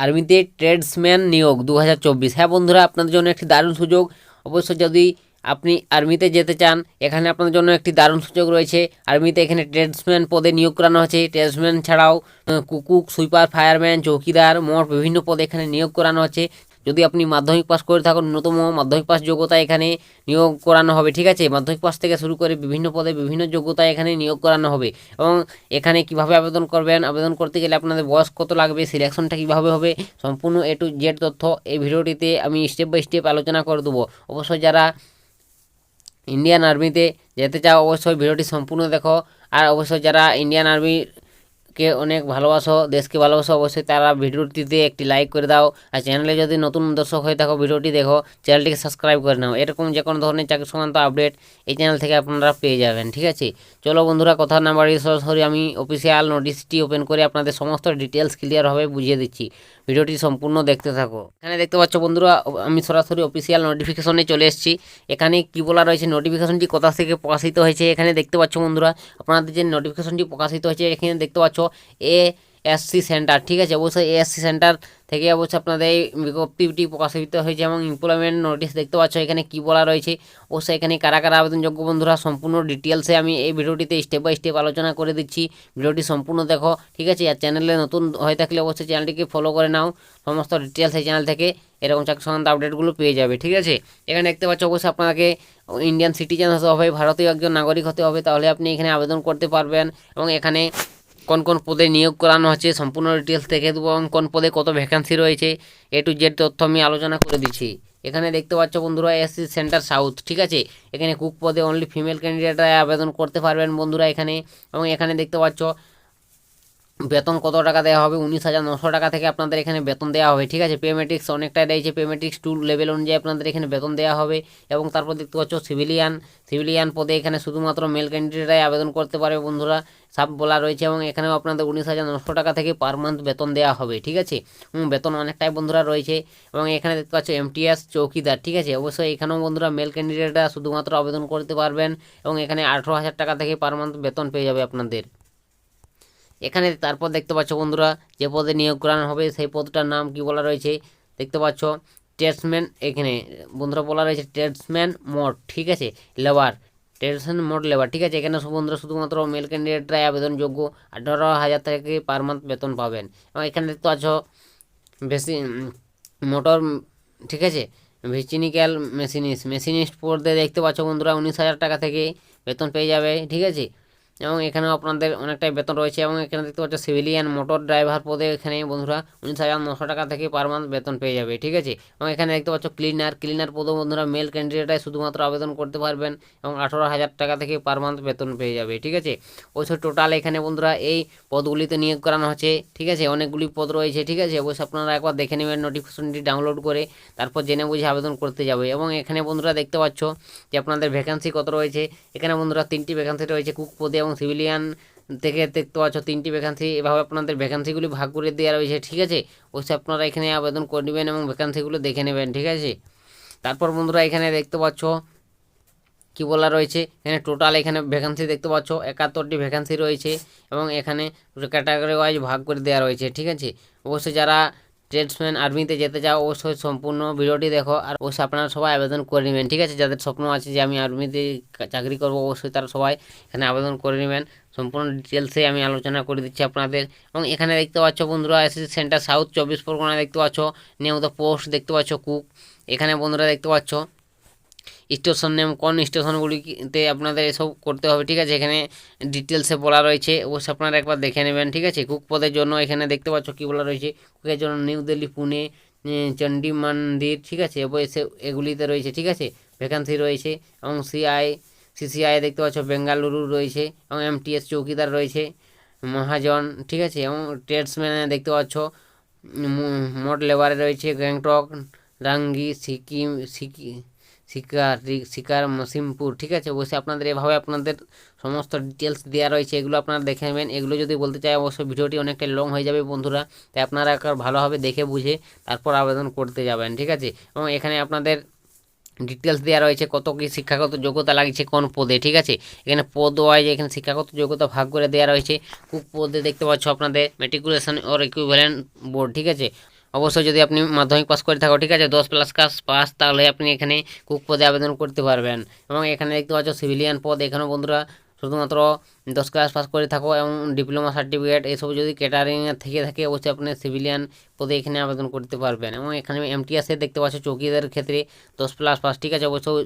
আর্মিতে ট্রেডসম্যান নিয়োগ 2024। হ্যাঁ বন্ধুরা, আপনাদের জন্য একটি দারুণ সুযোগ। অবশ্যই যদি আপনি আর্মিতে যেতে চান, এখানে আপনাদের জন্য একটি দারুণ সুযোগ রয়েছে। আর্মিতে এখানে ট্রেডসম্যান পদে নিয়োগ করানো হচ্ছে। ট্রেডসম্যান ছাড়াও কুক, সুইপার, ফায়ারম্যান, চৌকিদার, মোট বিভিন্ন পদে এখানে নিয়োগ করানো হচ্ছে। যদি আপনি মাধ্যমিক পাস করে থাকুন, ন্যূনতম মাধ্যমিক পাস যোগ্যতা এখানে নিয়োগ করানো হবে। ঠিক আছে, মাধ্যমিক পাস থেকে শুরু করে বিভিন্ন পদে বিভিন্ন যোগ্যতা এখানে নিয়োগ করানো হবে। এবং এখানে কিভাবে আবেদন করবেন, আবেদন করতে গেলে আপনাদের বয়স কত লাগবে, সিলেকশনটা কীভাবে হবে, সম্পূর্ণ A to Z তথ্য এই ভিডিওটিতে আমি স্টেপ বাই স্টেপ আলোচনা করে দেবো। অবশ্যই যারা ইন্ডিয়ান আর্মিতে যেতে চাও অবশ্যই ভিডিওটি সম্পূর্ণ দেখো। আর অবশ্যই যারা ইন্ডিয়ান আর্মিকে অনেক ভালোবাসো, দেশকে ভালোবাসো, অবশ্যই তারা ভিডিওটিতে একটি লাইক করে দাও। আর চ্যানেলে যদি নতুন দর্শক হয়ে থাকো, ভিডিওটি দেখো, চ্যানেলটিকে সাবস্ক্রাইব করে নাও। এরকম যে কোনো ধরনের চাকরি সংক্রান্ত আপডেট এই চ্যানেল থেকে আপনারা পেয়ে যাবেন। ঠিক আছে, চলো বন্ধুরা, কথা না বাড়িয়ে সরাসরি আমি অফিসিয়াল নোটিশটি ওপেন করে আপনাদের সমস্ত ডিটেলস ক্লিয়ারভাবে বুঝিয়ে দিচ্ছি। ভিডিওটি সম্পূর্ণ দেখতে থাকো। এখানে দেখতে পাচ্ছ বন্ধুরা, আমি সরাসরি অফিসিয়াল নোটিফিকেশনে চলে এসেছি। এখানে কি বলা রয়েছে, নোটিফিকেশনটি কোথা থেকে প্রকাশিত হয়েছে এখানে দেখতে পাচ্ছ বন্ধুরা। আপনাদের যে নোটিফিকেশনটি প্রকাশিত হয়েছে এখানে দেখতে পাচ্ছ ASC সেন্টার। ঠিক আছে, অবশ্যই ASC সেন্টার থেকে অবশ্যই আপনাদের এই বিজ্ঞপ্তিটি প্রকাশিত হয়েছে। এবং এমপ্লয়মেন্ট নোটিশ দেখতে পাচ্ছ এখানে কি বলা রয়েছে। অবশ্যই এখানে কারা কারা আবেদনযোগ্য বন্ধুরা, সম্পূর্ণ ডিটেলসে আমি এই ভিডিওটিতে স্টেপ বাই স্টেপ আলোচনা করে দিচ্ছি। ভিডিওটি সম্পূর্ণ দেখো। ঠিক আছে, আর চ্যানেলে নতুন হয়ে থাকলে অবশ্যই চ্যানেলটিকে ফলো করে নাও। সমস্ত ডিটেলস এই চ্যানেল থেকে এরকম চাকরি সংক্রান্ত আপডেটগুলো পেয়ে যাবে। ঠিক আছে, এখানে দেখতে পাচ্ছ অবশ্যই আপনাকে ইন্ডিয়ান সিটিজেন হতে হবে, ভারতীয় একজন নাগরিক হতে হবে, তাহলে আপনি এখানে আবেদন করতে পারবেন। এবং এখানে কোন কোন পদে নিয়োগ করানো হচ্ছে সম্পূর্ণ ডিটেলস দেখে দেবো, এবং কোন পদে কত ভ্যাকান্সি রয়েছে A to Z তথ্য আমি আলোচনা করে দিচ্ছি। এখানে দেখতে পাচ্ছ বন্ধুরা ASC সেন্টার সাউথ। ঠিক আছে, এখানে কুক পদে অনলি ফিমেল ক্যান্ডিডেটরা আবেদন করতে পারবেন বন্ধুরা এখানে। এবং এখানে দেখতে পাচ্ছ বেতন কত টাকা দেওয়া হবে, 19,900 টাকা থেকে আপনাদের এখানে বেতন দেওয়া হবে। ঠিক আছে, পে ম্যাট্রিক্স অনেকটাই রয়েছে, পে ম্যাট্রিক্স 2 লেভেল অনুযায়ী আপনাদের এখানে বেতন দেওয়া হবে। এবং তারপর দেখতে পাচ্ছ সিভিলিয়ান পদে এখানে শুধুমাত্র মেল ক্যান্ডিডেটরাই আবেদন করতে পারবে বন্ধুরা, সব বলা রয়েছে। এবং এখানেও আপনাদের 19,900 টাকা থেকে পার মান্থ বেতন দেওয়া হবে। ঠিক আছে, বেতন অনেকটাই বন্ধুরা রয়েছে। এবং এখানে দেখতে পাচ্ছ MTS চৌকিদার। ঠিক আছে, অবশ্যই এখানেও বন্ধুরা মেল ক্যান্ডিডেটরা শুধুমাত্র আবেদন করতে পারবেন। এবং এখানে 18,000 টাকা থেকে পার মান্থ বেতন পেয়ে যাবে আপনাদের এখানে। তারপর দেখতে পাচ্ছ বন্ধুরা, যে পদে নিয়োগ করানো হবে সেই পদটার নাম কি বলা রয়েছে দেখতে পাচ্ছ, ট্রেডসম্যান। এখানে বন্ধুরা বলা রয়েছে ট্রেডসম্যান মোড। ঠিক আছে, লেবার, ট্রেডসম্যান মোড লেবার। ঠিক আছে, এখানে বন্ধুরা শুধুমাত্র মেল ক্যান্ডিডেটরাই আবেদনযোগ্য, 18,000 থেকে পার মান্থ বেতন পাবেন। এবং এখানে দেখতে পাচ্ছ বেশি মোটর। ঠিক আছে, ভেচিনিক্যাল মেশিনিস্ট পদে দেখতে পাচ্ছ বন্ধুরা 19,000 টাকা থেকে বেতন পেয়ে যাবে। ঠিক আছে, এবং এখানেও আপনাদের অনেকটাই বেতন রয়েছে। এবং এখানে দেখতে পাচ্ছ সিভিলিয়ান মোটর ড্রাইভার পদে এখানে বন্ধুরা 19,900 টাকা থেকে পার মান্থ বেতন পেয়ে যাবে। ঠিক আছে, এবং এখানে দেখতে পাচ্ছ ক্লিনার পদে বন্ধুরা মেল ক্যান্ডিডেটরাই শুধুমাত্র আবেদন করতে পারবেন। এবং 18,000 টাকা থেকে পার মান্থ বেতন পেয়ে যাবে। ঠিক আছে, অবশ্যই টোটাল এখানে বন্ধুরা এই পদগুলিতে নিয়োগ করানো হচ্ছে। ঠিক আছে, অনেকগুলি পদ রয়েছে। ঠিক আছে, অবশ্যই আপনারা একবার দেখে নেবেন নোটিফিকেশনটি ডাউনলোড করে, তারপর জেনে বুঝে আবেদন করতে যাবে। এবং এখানে বন্ধুরা দেখতে পাচ্ছ যে আপনাদের ভ্যাকান্সি কত রয়েছে। এখানে বন্ধুরা 3টি ভ্যাকান্সি রয়েছে, কুক পদে এবং সিভিলিয়ান থেকে দেখতে পাচ্ছ 3টি ভ্যাকান্সি। এভাবে আপনাদের ভ্যাকান্সিগুলি ভাগ করে দেওয়া রয়েছে। ঠিক আছে, অবশ্যই আপনারা এখানে আবেদন করে নেবেন এবং ভ্যাকান্সিগুলো দেখে নেবেন। ঠিক আছে, তারপর বন্ধুরা এখানে দেখতে পাচ্ছ কি বলা রয়েছে, এখানে টোটাল এখানে ভ্যাকান্সি দেখতে পাচ্ছ 71টি ভ্যাকান্সি রয়েছে। এবং এখানে ক্যাটাগরি ওয়াইজ ভাগ করে দেওয়া রয়েছে। ঠিক আছে, অবশ্যই যারা ট্রেডসম্যান আর্মিতে যেতে চাও অবশ্যই সম্পূর্ণ ভিডিওটি দেখো। আর অবশ্যই আপনারা সবাই আবেদন করে নেবেন। ঠিক আছে, যাদের স্বপ্ন আছে যে আমি আর্মিতে চাকরি করব অবশ্যই তারা সবাই এখানে আবেদন করে নেবেন। সম্পূর্ণ ডিটেলসে আমি আলোচনা করে দিচ্ছি আপনাদের। এবং এখানে দেখতে পাচ্ছ বন্ধুরা এসএসসি সেন্টার সাউথ 24 পরগনা দেখতে পাচ্ছ, নিউ দ্য পোস্ট দেখতে পাচ্ছ কুক। এখানে বন্ধুরা দেখতে পাচ্ছ স্টেশন নেম, কোন স্টেশনগুলিতে আপনাদের এসব করতে হবে। ঠিক আছে, এখানে ডিটেলসে বলা রয়েছে, অবশ্যই আপনারা একবার দেখে নেবেন। ঠিক আছে, কুক পদের জন্য এখানে দেখতে পাচ্ছ কী বলা রয়েছে, কুকের জন্য নিউ দিল্লি, পুনে, চণ্ডী মন্দির। ঠিক আছে, এগুলিতে রয়েছে। ঠিক আছে, ভ্যাকান্সি রয়েছে। এবং CCI দেখতে পাচ্ছ বেঙ্গালুরু রয়েছে। এবং MTS চৌকিদার রয়েছে, মহাজন। ঠিক আছে, এবং ট্রেডসম্যানে দেখতে পাচ্ছ মোট লেবারে রয়েছে গ্যাংটক, রাঙ্গি, শিকার মসিমপুর। ঠিক আছে, অবশ্যই আপনাদের এভাবে আপনাদের সমস্ত ডিটেলস দেওয়া রয়েছে, এগুলো আপনারা দেখে নেবেন। এগুলো যদি বলতে চাই অবশ্যই ভিডিওটি অনেকটা লং হয়ে যাবে বন্ধুরা, তাই আপনারা একবার ভালোভাবে দেখে বুঝে তারপর আবেদন করতে যাবেন। ঠিক আছে, এবং এখানে আপনাদের ডিটেলস দেওয়া রয়েছে কত কী শিক্ষাগত যোগ্যতা লাগছে কোন পদে। ঠিক আছে, এখানে পদ ওয়াইজ এখানে শিক্ষাগত যোগ্যতা ভাগ করে দেওয়া রয়েছে। কুক পদে দেখতে পাচ্ছ আপনাদের ম্যাট্রিকুলেশন ওর ইকুইভ্যালেন্ট বোর্ড। ঠিক আছে, অবশ্যই যদি আপনি মাধ্যমিক পাস করে থাকো, ঠিক আছে, 10+ পাস, তাহলে আপনি এখানে কুক পদে আবেদন করতে পারবেন। এবং এখানে দেখতে পাচ্ছ সিভিলিয়ান পদ, এখানেও বন্ধুরা শুধুমাত্র 10 ক্লাস পাস করে থাকো এবং ডিপ্লোমা সার্টিফিকেট এসব যদি ক্যাটারিংয়ের থেকে থাকে, অবশ্যই আপনি সিভিলিয়ান পদে এখানে আবেদন করতে পারবেন। এবং এখানে এমটিএসে দেখতে পাচ্ছ চৌকিদারের ক্ষেত্রে 10+ পাস, ঠিক আছে, অবশ্যই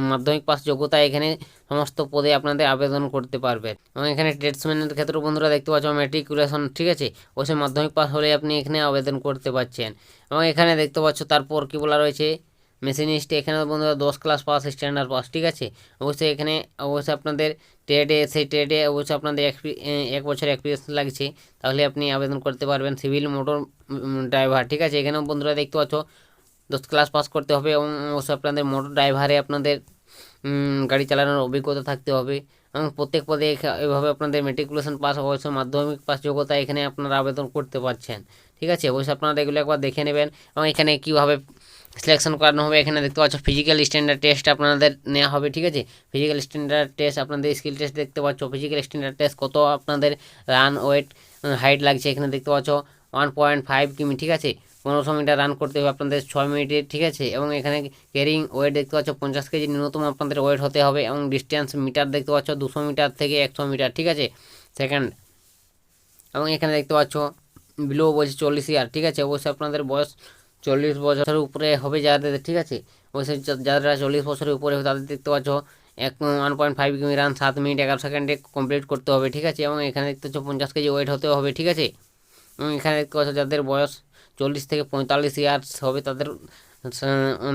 মাধ্যমিক পাস যোগ্যতা এখানে সমস্ত পদে আপনাদের আবেদন করতে পারবেন। এবং এখানে ট্রেডসম্যানের ক্ষেত্রে বন্ধুরা দেখতে পাচ্ছ ম্যাট্রিকুলেশন, ঠিক আছে, অবশ্যই মাধ্যমিক পাস হলে আপনি এখানে আবেদন করতে পারছেন। এবং এখানে দেখতে পাচ্ছ তারপর কি বলা রয়েছে মেশিনিস্ট, এখানে বন্ধুরা 10 ক্লাস পাস স্ট্যান্ডার্ড পাস, ঠিক আছে, অবশ্যই এখানে অবশ্যই আপনাদের ট্রেডে, সেই ট্রেডে অবশ্যই আপনাদের 1 বছর এক্সপিরিয়েন্স লাগছে, তাহলে আপনি আবেদন করতে পারবেন। সিভিল মোটর ড্রাইভার, ঠিক আছে, এখানেও বন্ধুরা দেখতে পাচ্ছ 10 ক্লাস পাস করতে হবে এবং অবশ্যই আপনাদের মোটর ড্রাইভারে আপনাদের গাড়ি চালানোর অভিজ্ঞতা থাকতে হবে। এবং প্রত্যেক পদে এভাবে আপনাদের মেট্রিকুলেশন পাস, অবশ্যই মাধ্যমিক পাস যোগ্যতা এখানে আপনারা আবেদন করতে পারছেন, ঠিক আছে, অবশ্যই আপনারা এগুলো একবার দেখে নেবেন। এবং এখানে কীভাবে সিলেকশন করানো হবে, এখানে দেখতে পাচ্ছ ফিজিক্যাল স্ট্যান্ডার্ড টেস্ট আপনাদের নেওয়া হবে, ঠিক আছে, ফিজিক্যাল স্ট্যান্ডার্ড টেস্ট, আপনাদের স্কিল টেস্ট দেখতে পাচ্ছ, ফিজিক্যাল স্ট্যান্ডার্ড টেস্ট কত আপনাদের রান ওয়েট হাইট লাগছে, এখানে দেখতে পাচ্ছ 1.5 কিমি, ঠিক আছে, 1500 মিটার রান করতে হবে আপনাদের 6 মিনিটে, ঠিক আছে। এবং এখানে ক্যারিং ওয়েট দেখতে পাচ্ছ 50 কেজি ন্যূনতম আপনাদের ওয়েট হতে হবে। এবং ডিস্টেন্স মিটার দেখতে পাচ্ছ 200 মিটার থেকে 100 মিটার, ঠিক আছে, সেকেন্ড। এবং এখানে দেখতে পাচ্ছ বিলো বলছে 40 ইয়ার, ঠিক আছে, অবশ্যই আপনাদের বয়স 40 বছরের উপরে হবে যাদের, ঠিক আছে, অবশ্যই যারা 40 বছরের উপরে হবে তাদের দেখতে পাচ্ছ 1.5 কিমি রান 7 মিনিট 11 সেকেন্ডে কমপ্লিট করতে হবে, ঠিক আছে। এবং এখানে দেখতে পাচ্ছ 50 কেজি ওয়েট হতে হবে, ঠিক আছে। এবং এখানে দেখতে পাচ্ছ যাদের বয়স 40 থেকে 45 ইয়ার্স হবে তাদের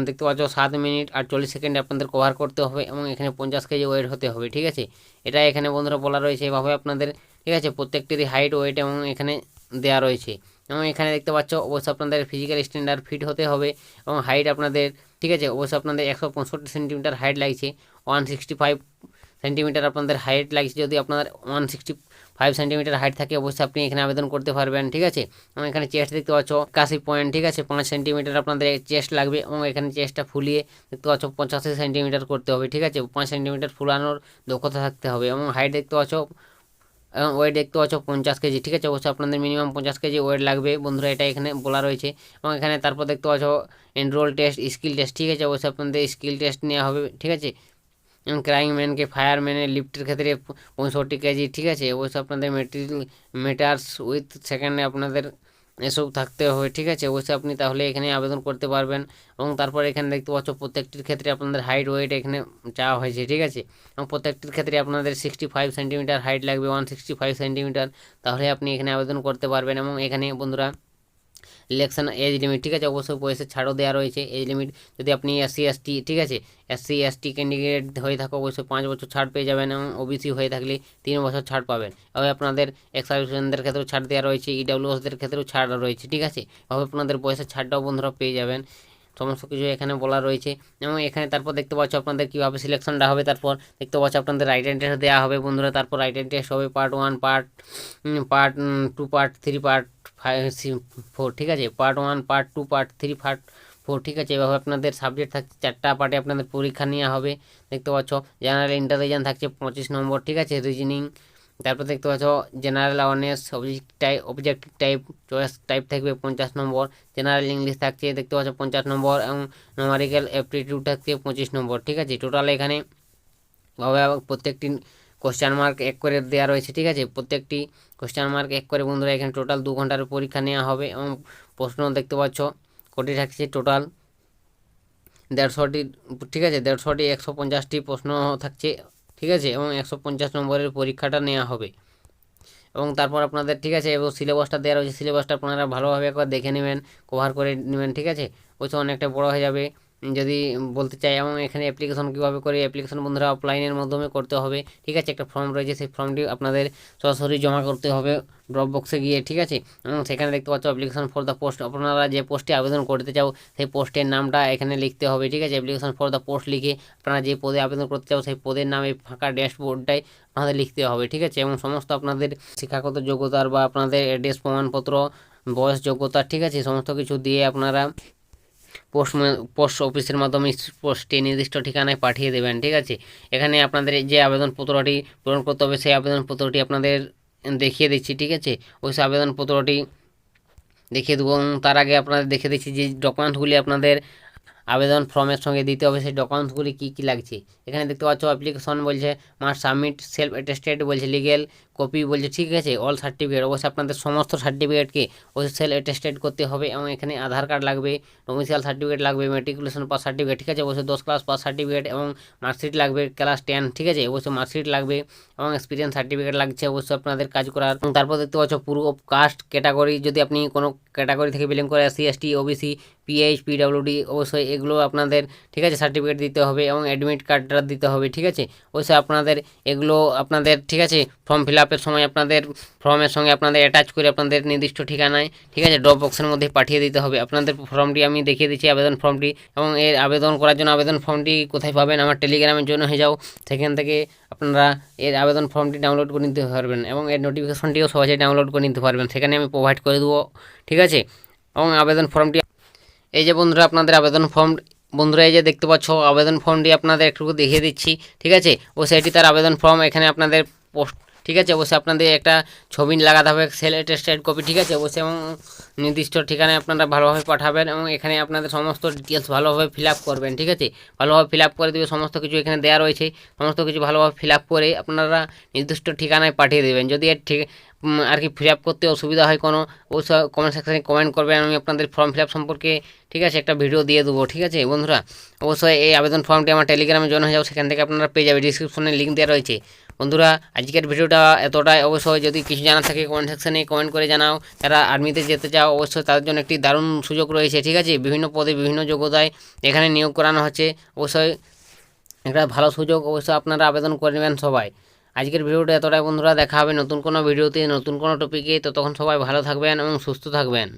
দেখতে পাচ্ছ 7 মিনিট 48 সেকেন্ডে আপনাদের কভার করতে হবে এবং এখানে 50 কেজি ওয়েট হতে হবে, ঠিক আছে। এটা এখানে বন্ধুরা বলা রয়েছে এভাবে আপনাদের, ঠিক আছে, প্রত্যেকটিরই হাইট ওয়েট এবং এখানে দেওয়া রয়েছে। এবং এখানে দেখতে পাচ্ছ অবশ্যই আপনাদের ফিজিক্যাল স্ট্যান্ডার্ড ফিট হতে হবে এবং হাইট আপনাদের, ঠিক আছে, অবশ্যই আপনাদের 165 সেন্টিমিটার হাইট লাগছে, 165 সেন্টিমিটার আপনাদের হাইট লাগছে। যদি আপনার 165 সেন্টিমিটার হাইট থাকে অবশ্যই আপনি এখানে আবেদন করতে পারবেন, ঠিক আছে। এবং এখানে চেস্ট দেখতে পাচ্ছ 81 পয়েন্ট, ঠিক আছে, 5 সেন্টিমিটার আপনাদের চেস্ট লাগবে এবং এখানে চেস্টটা ফুলিয়ে দেখতে পাচ্ছ 85 সেন্টিমিটার করতে হবে, ঠিক আছে, 5 সেন্টিমিটার ফুলানোর দক্ষতা থাকতে হবে। এবং হাইট দেখতে পাচ্ছ এবং ওয়েট দেখতে পাচ্ছ 50 কেজি, ঠিক আছে, অবশ্যই আপনাদের মিনিমাম 50 কেজি ওয়েট লাগবে বন্ধুরা, এটা এখানে বলা রয়েছে। এবং এখানে তারপর দেখতে পাচ্ছ এনরোল টেস্ট, স্কিল টেস্ট, ঠিক আছে, অবশ্যই আপনাদের স্কিল টেস্ট নেওয়া হবে, ঠিক আছে। এবং ক্রাইং ম্যানকে ফায়ারম্যানের লিফটের ক্ষেত্রে 65 কেজি, ঠিক আছে, অবশ্যই আপনাদের মিটার্স উইথ সেকেন্ডে আপনাদের এসব থাকতে হবে, ঠিক আছে, অবশ্যই আপনি তাহলে এখানে আবেদন করতে পারবেন। এবং তারপর এখানে দেখতে পাচ্ছ প্রত্যেকটির ক্ষেত্রে আপনাদের হাইট ওয়েট এখানে চাওয়া হয়েছে, ঠিক আছে। এবং প্রত্যেকটির ক্ষেত্রে আপনাদের 65 সেন্টিমিটার হাইট লাগবে, 165 সেন্টিমিটার, তাহলে আপনি এখানে আবেদন করতে পারবেন। এবং এখানে বন্ধুরা ইলেকশন এজ লিমিট, ঠিক আছে, অবশ্যই বয়সের ছাড়ও দেওয়া রয়েছে এজ লিমিট। যদি আপনি SC ST, ঠিক আছে, SC ST ক্যান্ডিডেট হয়ে থাকো অবশ্যই 5 বছর ছাড় পেয়ে যাবেন এবং OBC হয়ে থাকলে 3 বছর ছাড় পাবেন। এভাবে আপনাদের এক্স-সার্ভিসম্যানদের ক্ষেত্রেও ছাড় দেওয়া রয়েছে, EWSদের ক্ষেত্রেও ছাড় রয়েছে, ঠিক আছে, এভাবে আপনাদের বয়সের ছাড়টাও বন্ধুরা পেয়ে যাবেন। সমস্ত কিছু এখানে বলা রয়েছে। এবং এখানে তারপর দেখতে পাচ্ছ আপনাদের কীভাবে সিলেকশনটা হবে, তারপর দেখতে পাচ্ছ আপনাদের রাইটেন টেস্ট দেওয়া হবে বন্ধুরা, তারপর রাইটেন টেস্ট হবে পার্ট 1, পার্ট 2, পার্ট 3, পার্ট 4, ঠিক আছে, পার্ট 1, পার্ট 2, পার্ট 3, পার্ট 4, ঠিক আছে, এভাবে আপনাদের সাবজেক্ট থাকছে 4টা পার্টে আপনাদের পরীক্ষা নেওয়া হবে। দেখতে পাচ্ছ জেনারেল ইন্টেলিজেন্স থাকছে 25 নম্বর, ঠিক আছে, রিজনিং, তারপর দেখতে পাচ্ছ general awareness, objective type, choice type থাকবে 50 নম্বর, জেনারেল ইংলিশ থাকছে দেখতে পাচ্ছ 50 নম্বর এবং ন্যুমারিক্যাল অ্যাপটিটিউড থাকছে 25 নম্বর, ঠিক আছে। টোটাল এখানে প্রত্যেকটি কোশ্চেন মার্ক 1 করে দেওয়া রয়েছে, ঠিক আছে, প্রত্যেকটি কোশ্চেন মার্ক 1 করে বন্ধুরা। এখানে টোটাল 2 ঘন্টার পরীক্ষা নেওয়া হবে এবং প্রশ্ন দেখতে পাচ্ছ কোটি থাকছে টোটাল 150টি, ঠিক আছে, 150টি 150টি প্রশ্ন থাকছে, ঠিক আছে, এবং 150 নম্বরের পরীক্ষাটা নেওয়া হবে। এবং তারপর আপনাদের, ঠিক আছে, এবং সিলেবাসটা দেওয়া রয়েছে, সিলেবাসটা আপনারা ভালোভাবে একবার দেখে নেবেন, কভার করে নেবেন, ঠিক আছে, ওইসব অনেকটা বড় হয়ে যাবে যদি বলতে চাই। এবং এখানে অ্যাপ্লিকেশন কীভাবে করে, অ্যাপ্লিকেশন বন্ধুরা অফলাইনের মাধ্যমে করতে হবে, ঠিক আছে, একটা ফর্ম রয়েছে, সেই ফর্মটি আপনাদের সরাসরি জমা করতে হবে ড্রপ বক্সে গিয়ে, ঠিক আছে। এবং সেখানে দেখতে পাচ্ছ অ্যাপ্লিকেশন ফর দ্য পোস্ট, আপনারা যে পোস্টে আবেদন করতে চাও সেই পোস্টের নামটা এখানে লিখতে হবে, ঠিক আছে, অ্যাপ্লিকেশন ফর দ্য পোস্ট লিখে আপনারা যে পদে আবেদন করতে চাও সেই পদের নাম এই ফাঁকা ড্যাশবোর্ডটাই আপনাদের লিখতে হবে, ঠিক আছে। এবং সমস্ত আপনাদের শিক্ষাগত যোগ্যতার বা আপনাদের অ্যাড্রেস প্রমাণপত্র, বয়স, যোগ্যতা, ঠিক আছে, সমস্ত কিছু দিয়ে আপনারা পোস্ট অফিসের মাধ্যমে পোস্টে নির্দিষ্ট ঠিকানায় পাঠিয়ে দেবেন, ঠিক আছে। এখানে আপনাদের যে আবেদনপত্রটি পূরণ করতে হবে সেই আবেদনপত্রটি আপনাদের দেখিয়ে দিচ্ছি, ঠিক আছে, ওই আবেদনপত্রটি দেখিয়ে দেবো। এবং তার আগে আপনাদের দেখে দিচ্ছি যে ডকুমেন্টসগুলি আপনাদের আবেদন ফর্মের সঙ্গে দিতে হবে, সেই ডকুমেন্টসগুলি কী কী লাগছে। এখানে দেখতে পাচ্ছ অ্যাপ্লিকেশন বলছে, মাস্ট সাবমিট সেলফ অ্যাটেস্টেড বলছে, লিগেল কপি বলছে, ঠিক আছে, অল সার্টিফিকেট, অবশ্যই আপনাদের সমস্ত সার্টিফিকেটকে অবশ্যই সেলফ অ্যাটেস্টেড করতে হবে। এবং এখানে আধার কার্ড লাগবে, ডোমিসাইল সার্টিফিকেট লাগবে, মেট্রিকুলেশন পাস সার্টিফিকেট, ঠিক আছে, অবশ্যই 10 ক্লাস পাস সার্টিফিকেট এবং মার্কশিট লাগবে ক্লাস 10, ঠিক আছে, অবশ্যই মার্কশিট লাগবে এবং এক্সপিরিয়েন্স সার্টিফিকেট লাগছে অবশ্যই আপনাদের কাজ করার। এবং তারপর দেখতে পাচ্ছ পুরো কাস্ট ক্যাটাগরি, যদি আপনি কোনো ক্যাটাগরি থেকে বিলং করে, SC ST OBC PH PWD, অবশ্যই এগুলো আপনাদের, ঠিক আছে, সার্টিফিকেট দিতে হবে এবং অ্যাডমিট কার্ডটা দিতে হবে, ঠিক আছে, অবশ্যই আপনাদের এগুলো আপনাদের, ঠিক আছে, ফর্ম ফিল আপের সময় আপনাদের ফর্মের সঙ্গে আপনাদের অ্যাটাচ করে আপনাদের নির্দিষ্ট ঠিকানায়, ঠিক আছে, ড্রপ বক্সের মধ্যে পাঠিয়ে দিতে হবে। আপনাদের ফর্মটি আমি দেখিয়ে দিচ্ছি, আবেদন ফর্মটি, এবং এর আবেদন করার জন্য আবেদন ফর্মটি কোথায় পাবেন, আমার টেলিগ্রামের জন্য হয়ে যাও, সেখান থেকে আপনারা এর আবেদন ফর্মটি ডাউনলোড করে নিতে পারবেন এবং এর নোটিফিকেশনটিও সহজে ডাউনলোড করে নিতে পারবেন, সেখানে আমি প্রোভাইড করে দেবো, ঠিক আছে। এবং আবেদন ফর্মটি এই যে বন্ধুরা আপনাদের আবেদন ফর্ম, বন্ধুরা এই যে দেখতে পাচ্ছ আবেদন ফর্মটি আপনাদের একটু দেখিয়ে দিচ্ছি, ঠিক আছে, ও সেটি তার আবেদন ফর্ম, এখানে আপনাদের পোস্ট, ঠিক আছে, অবশ্যই আপনাদের একটা ছবি লাগাতে হবে, সেল অ্যাটেস্টেড কপি, ঠিক আছে, অবশ্যই, এবং নির্দিষ্ট ঠিকানায় আপনারা ভালোভাবে পাঠাবেন এবং এখানে আপনাদের সমস্ত ডিটেলস ভালোভাবে ফিল আপ করবেন, ঠিক আছে, ভালোভাবে ফিল আপ করে দেবে, সমস্ত কিছু এখানে দেওয়া রয়েছে, সমস্ত কিছু ভালোভাবে ফিল আপ করে আপনারা নির্দিষ্ট ঠিকানায় পাঠিয়ে দেবেন। যদি এর ঠিক আর কি ফিল আপ করতে অসুবিধা হয় কোনো, অবশ্যই কমেন্ট সেকশানে কমেন্ট করবেন, আমি আপনাদের ফর্ম ফিল আপ সম্পর্কে, ঠিক আছে, একটা ভিডিও দিয়ে দেবো, ঠিক আছে বন্ধুরা। অবশ্যই এই আবেদন ফর্মটি আমার টেলিগ্রামের জন্য হয়ে যাও, সেখান থেকে আপনারা পেয়ে যাবে, ডিসক্রিপশনে লিঙ্ক দেওয়া রয়েছে। বন্ধুরা আজকের ভিডিওটা এতটাই, অবশ্যই যদি কিছু জানা থাকে কমেন্ট সেকশানে কমেন্ট করে জানাও। যারা আর্মিতে যেতে চাও অবশ্যই তাদের জন্য একটি দারুণ সুযোগ রয়েছে, ঠিক আছে, বিভিন্ন পদে বিভিন্ন যোগ্যতায় এখানে নিয়োগ করানো হচ্ছে, অবশ্যই একটা ভালো সুযোগ, অবশ্যই আপনারা আবেদন করে নেবেন সবাই। আজকের ভিডিওটা এতটাই বন্ধুরা, দেখা হবে নতুন কোনো ভিডিওতে নতুন কোনো টপিকে, তো তখন সবাই ভালো থাকবেন এবং সুস্থ থাকবেন।